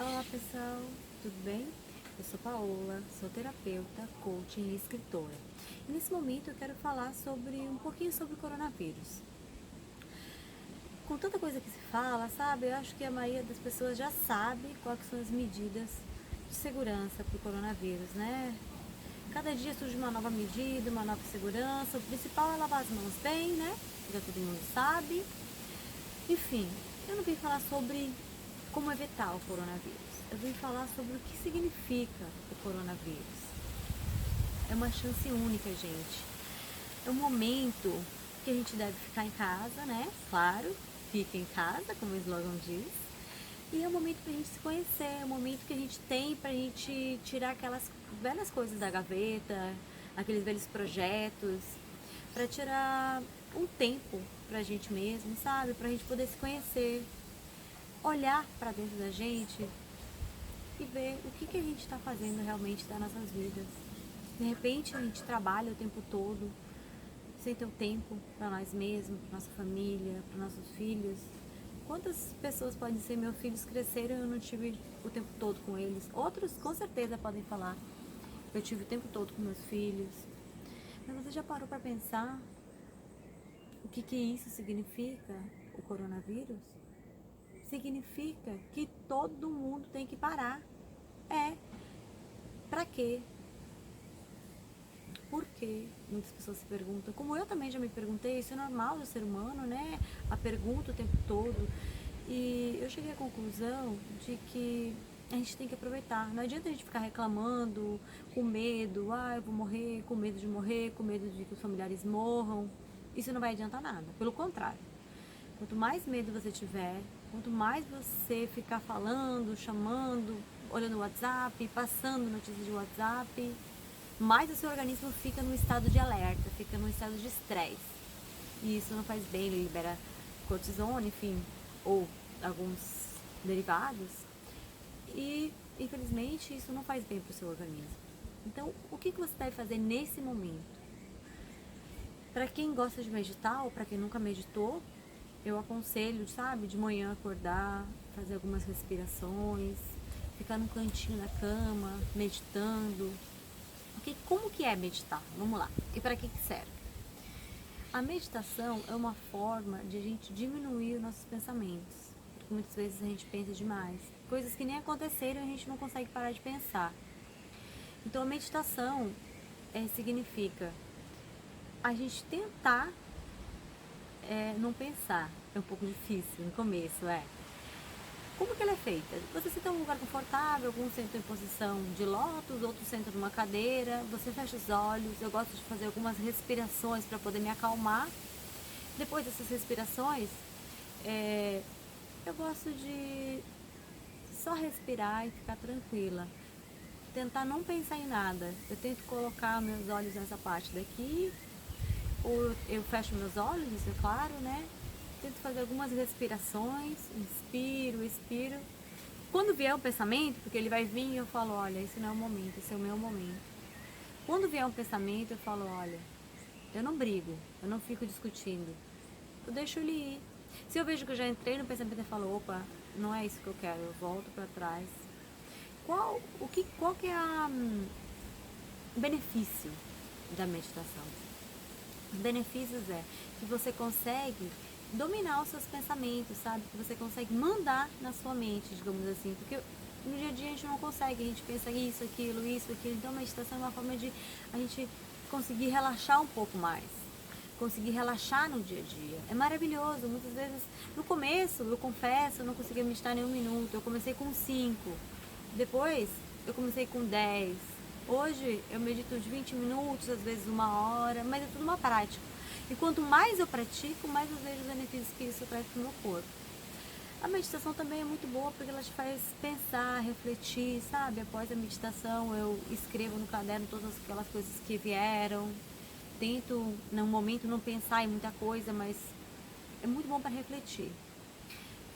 Olá pessoal, tudo bem? Eu sou Paola, sou terapeuta, coach e escritora. E nesse momento eu quero falar um pouquinho sobre o coronavírus. Com tanta coisa que se fala, sabe? Eu acho que a maioria das pessoas já sabe quais são as medidas de segurança para o coronavírus, né? Cada dia surge uma nova medida, uma nova segurança. O principal é lavar as mãos bem, né? Já todo mundo sabe. Enfim, eu não vim falar sobre como evitar o coronavírus. Eu vim falar sobre o que significa o coronavírus. É uma chance única, gente. É um momento que a gente deve ficar em casa, né? Claro, fica em casa, como o slogan diz. E é um momento pra gente se conhecer, é um momento que a gente tem pra gente tirar aquelas velhas coisas da gaveta, aqueles velhos projetos, pra tirar um tempo pra gente mesmo, sabe? Pra gente poder se conhecer, olhar pra dentro da gente e ver o que a gente está fazendo realmente das nossas vidas. De repente a gente trabalha o tempo todo, sem ter o tempo para nós mesmos, para nossa família, para nossos filhos. Quantas pessoas podem ser meus filhos cresceram e eu não tive o tempo todo com eles? Outros com certeza podem falar, eu tive o tempo todo com meus filhos. Mas você já parou para pensar o que isso significa, o coronavírus? Significa que todo mundo tem que parar. É, pra quê? Por quê? Muitas pessoas se perguntam. Como eu também já me perguntei, isso é normal do ser humano, né? A pergunta o tempo todo. E eu cheguei à conclusão de que a gente tem que aproveitar. Não adianta a gente ficar reclamando, com medo, eu vou morrer, com medo de morrer, com medo de que os familiares morram. Isso não vai adiantar nada. Pelo contrário. Quanto mais medo você tiver, quanto mais você ficar falando, chamando, olhando o WhatsApp, passando notícias de WhatsApp, mais o seu organismo fica num estado de alerta, fica num estado de estresse. E isso não faz bem, ele libera cortisona, enfim, ou alguns derivados. E, infelizmente, isso não faz bem para o seu organismo. Então, o que você deve fazer nesse momento? Para quem gosta de meditar ou para quem nunca meditou, eu aconselho, sabe, de manhã acordar, fazer algumas respirações, ficar num cantinho na cama, meditando. Como que é meditar? Vamos lá. E para que serve? A meditação é uma forma de a gente diminuir os nossos pensamentos. Porque muitas vezes a gente pensa demais. Coisas que nem aconteceram e a gente não consegue parar de pensar. Então a meditação significa a gente tentar não pensar. É um pouco difícil no começo, Como que ela é feita? Você senta em um lugar confortável, alguns sentam em posição de lótus, outros sentam numa cadeira, você fecha os olhos, eu gosto de fazer algumas respirações para poder me acalmar. Depois dessas respirações, eu gosto de só respirar e ficar tranquila. Tentar não pensar em nada. Eu tento colocar meus olhos nessa parte daqui, ou eu fecho meus olhos, isso é claro, né? Tento fazer algumas respirações, inspiro, expiro. Quando vier um pensamento, porque ele vai vir, eu falo, olha, esse não é o momento, esse é o meu momento. Quando vier um pensamento, eu falo, olha, eu não brigo, eu não fico discutindo, eu deixo ele ir. Se eu vejo que eu já entrei no pensamento e falo, opa, não é isso que eu quero, eu volto para trás. Qual que é o benefício da meditação? Os benefícios é que você consegue dominar os seus pensamentos, sabe? Que você consegue mandar na sua mente, digamos assim. Porque no dia a dia a gente não consegue, a gente pensa isso, aquilo. Então a meditação é uma forma de a gente conseguir relaxar um pouco mais. Conseguir relaxar no dia a dia. É maravilhoso. Muitas vezes, no começo, eu confesso, eu não conseguia meditar nem um minuto. Eu comecei com 5. Depois, eu comecei com 10. Hoje, eu medito de 20 minutos, às vezes 1 hora, mas é tudo uma prática. E quanto mais eu pratico, mais eu vejo os benefícios que isso traz para o meu corpo. A meditação também é muito boa porque ela te faz pensar, refletir, sabe? Após a meditação, eu escrevo no caderno todas aquelas coisas que vieram. Tento, no momento, não pensar em muita coisa, mas é muito bom para refletir.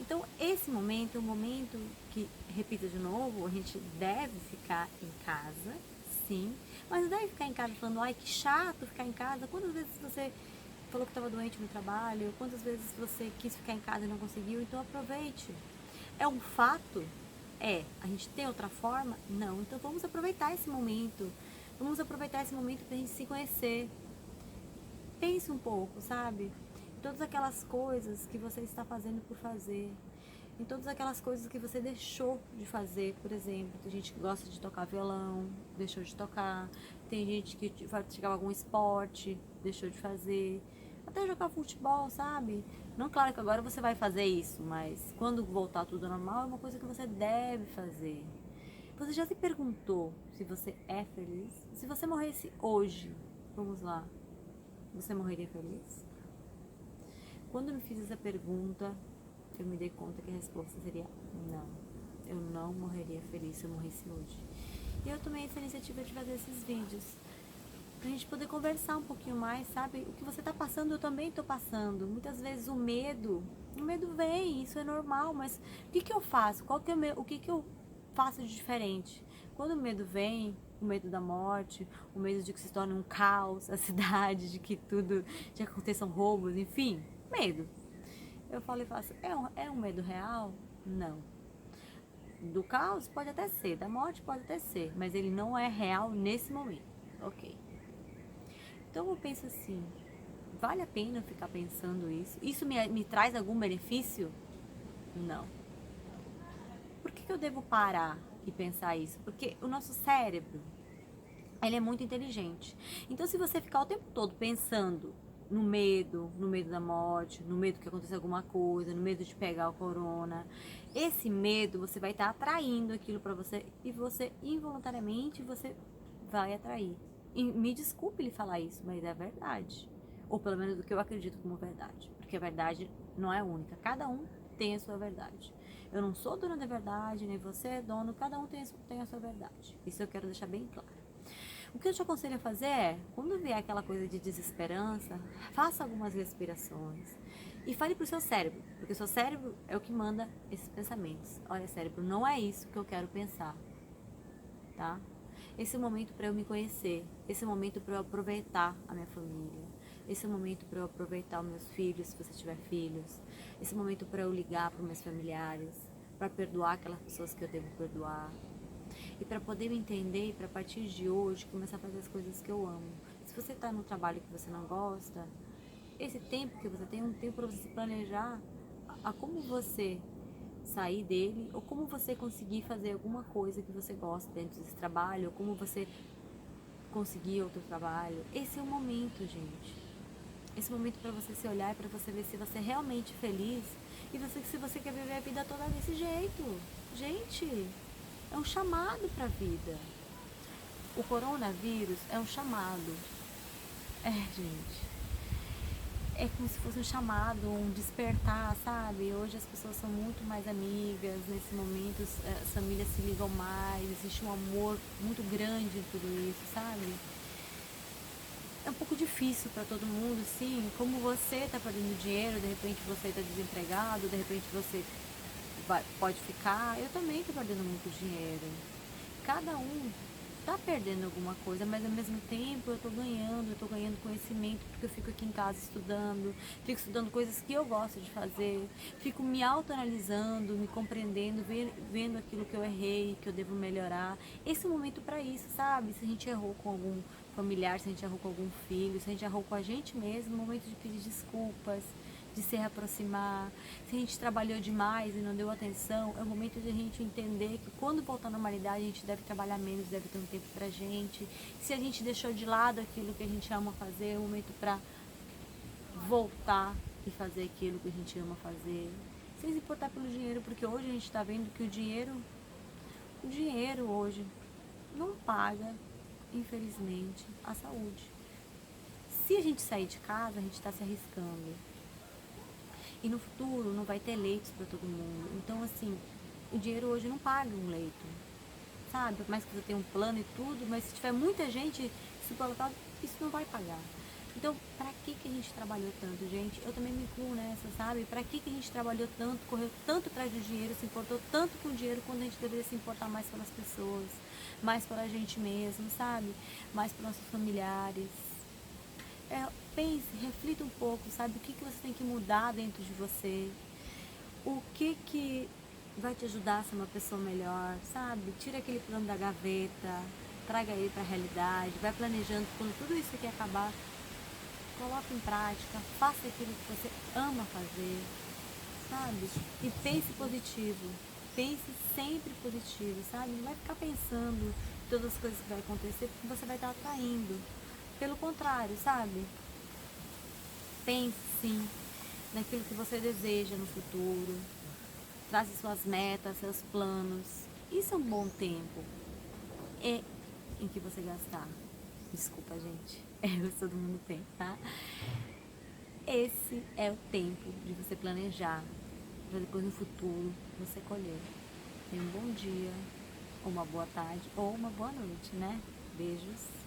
Então, esse momento é um momento que, repito de novo, a gente deve ficar em casa, sim, mas não deve ficar em casa falando, ai, que chato ficar em casa. Quantas vezes você falou que estava doente no trabalho? Quantas vezes você quis ficar em casa e não conseguiu? Então, aproveite. É um fato A gente tem outra forma? Não. Então vamos aproveitar esse momento. Vamos aproveitar esse momento pra gente se conhecer. Pense um pouco, sabe? Em todas aquelas coisas que você está fazendo por fazer. Em todas aquelas coisas que você deixou de fazer, por exemplo. Tem gente que gosta de tocar violão, deixou de tocar. Tem gente que praticava algum esporte, deixou de fazer. Até jogar futebol, sabe? Não, claro que agora você vai fazer isso, mas quando voltar tudo normal, é uma coisa que você deve fazer. Você já se perguntou se você é feliz? Se você morresse hoje, vamos lá, você morreria feliz? Quando eu me fiz essa pergunta, eu me dei conta que a resposta seria não. Eu não morreria feliz se eu morresse hoje. E eu tomei essa iniciativa de fazer esses vídeos pra gente poder conversar um pouquinho mais, sabe? O que você tá passando, eu também tô passando. Muitas vezes o medo vem, isso é normal, mas o que que eu faço? O que que eu faço de diferente? Quando o medo vem, o medo da morte, o medo de que se torne um caos a cidade, de que tudo, de que aconteçam roubos, enfim, medo. Eu falo e faço, é um medo real? Não. Do caos pode até ser, da morte pode até ser, mas ele não é real nesse momento. Ok. Então eu penso assim, vale a pena ficar pensando isso? Isso me traz algum benefício? Não. Por que eu devo parar e pensar isso? Porque o nosso cérebro, ele é muito inteligente. Então se você ficar o tempo todo pensando no medo da morte, no medo que aconteça alguma coisa, no medo de pegar o corona, esse medo você vai estar atraindo aquilo para você e você involuntariamente você vai atrair. E me desculpe lhe falar isso, mas é verdade. Ou pelo menos do que eu acredito como verdade. Porque a verdade não é única. Cada um tem a sua verdade. Eu não sou dona da verdade, nem você é dono. Cada um tem a sua verdade. Isso eu quero deixar bem claro. O que eu te aconselho a fazer é, quando vier aquela coisa de desesperança, faça algumas respirações. E fale pro seu cérebro. Porque o seu cérebro é o que manda esses pensamentos. Olha, cérebro, não é isso que eu quero pensar. Tá? Esse é o momento para eu me conhecer, esse é o momento para eu aproveitar a minha família, esse é o momento para eu aproveitar os meus filhos, se você tiver filhos, esse é o momento para eu ligar para os meus familiares, para perdoar aquelas pessoas que eu devo perdoar e para poder me entender e para a partir de hoje começar a fazer as coisas que eu amo. Se você está num trabalho que você não gosta, esse tempo que você tem é um tempo para você se planejar a como você sair dele, ou como você conseguir fazer alguma coisa que você gosta dentro desse trabalho, ou como você conseguir outro trabalho. Esse é o momento, gente. Esse momento para você se olhar e para você ver se você é realmente feliz e se você quer viver a vida toda desse jeito. Gente, é um chamado para a vida. O coronavírus é um chamado. Gente. É como se fosse um chamado, um despertar, sabe? Hoje as pessoas são muito mais amigas, nesse momento as famílias se ligam mais, existe um amor muito grande em tudo isso, sabe? É um pouco difícil para todo mundo, sim. Como você está perdendo dinheiro, de repente você está desempregado, de repente você pode ficar. Eu também estou perdendo muito dinheiro. Cada um tá perdendo alguma coisa, mas ao mesmo tempo eu tô ganhando conhecimento, porque eu fico aqui em casa estudando, fico estudando coisas que eu gosto de fazer, fico me autoanalisando, me compreendendo, vendo aquilo que eu errei, que eu devo melhorar. Esse é o momento para isso, sabe? Se a gente errou com algum familiar, se a gente errou com algum filho, se a gente errou com a gente mesmo, é o momento de pedir desculpas, de se reaproximar. Se a gente trabalhou demais e não deu atenção, é o momento de a gente entender que quando voltar à normalidade a gente deve trabalhar menos, deve ter um tempo pra gente. Se a gente deixou de lado aquilo que a gente ama fazer, é o momento pra voltar e fazer aquilo que a gente ama fazer. Sem se importar pelo dinheiro, porque hoje a gente tá vendo que o dinheiro hoje não paga, infelizmente, a saúde. Se a gente sair de casa, a gente está se arriscando. E no futuro não vai ter leitos para todo mundo. Então, assim, o dinheiro hoje não paga um leito, sabe? Por mais que você tenha um plano e tudo, mas se tiver muita gente superlotada, isso não vai pagar. Então, pra que a gente trabalhou tanto, gente? Eu também me incluo nessa, sabe? Pra que a gente trabalhou tanto, correu tanto atrás do dinheiro, se importou tanto com o dinheiro, quando a gente deveria se importar mais pelas pessoas, mais pela gente mesmo, sabe? Mais pelos nossos familiares. Pense, reflita um pouco, sabe? O que você tem que mudar dentro de você? O que vai te ajudar a ser uma pessoa melhor, sabe? Tira aquele plano da gaveta, traga ele para a realidade, vai planejando quando tudo isso aqui acabar, coloque em prática, faça aquilo que você ama fazer, sabe? E pense positivo, pense sempre positivo, sabe? Não vai ficar pensando em todas as coisas que vai acontecer, porque você vai estar atraindo. Pelo contrário, sabe? Pense sim naquilo que você deseja no futuro, trace suas metas, seus planos. Isso é um bom tempo. É em que você gastar. Desculpa, gente. Todo mundo tem, tá? Esse é o tempo de você planejar, para depois no futuro você colher. Tenha um bom dia, ou uma boa tarde, ou uma boa noite, né? Beijos.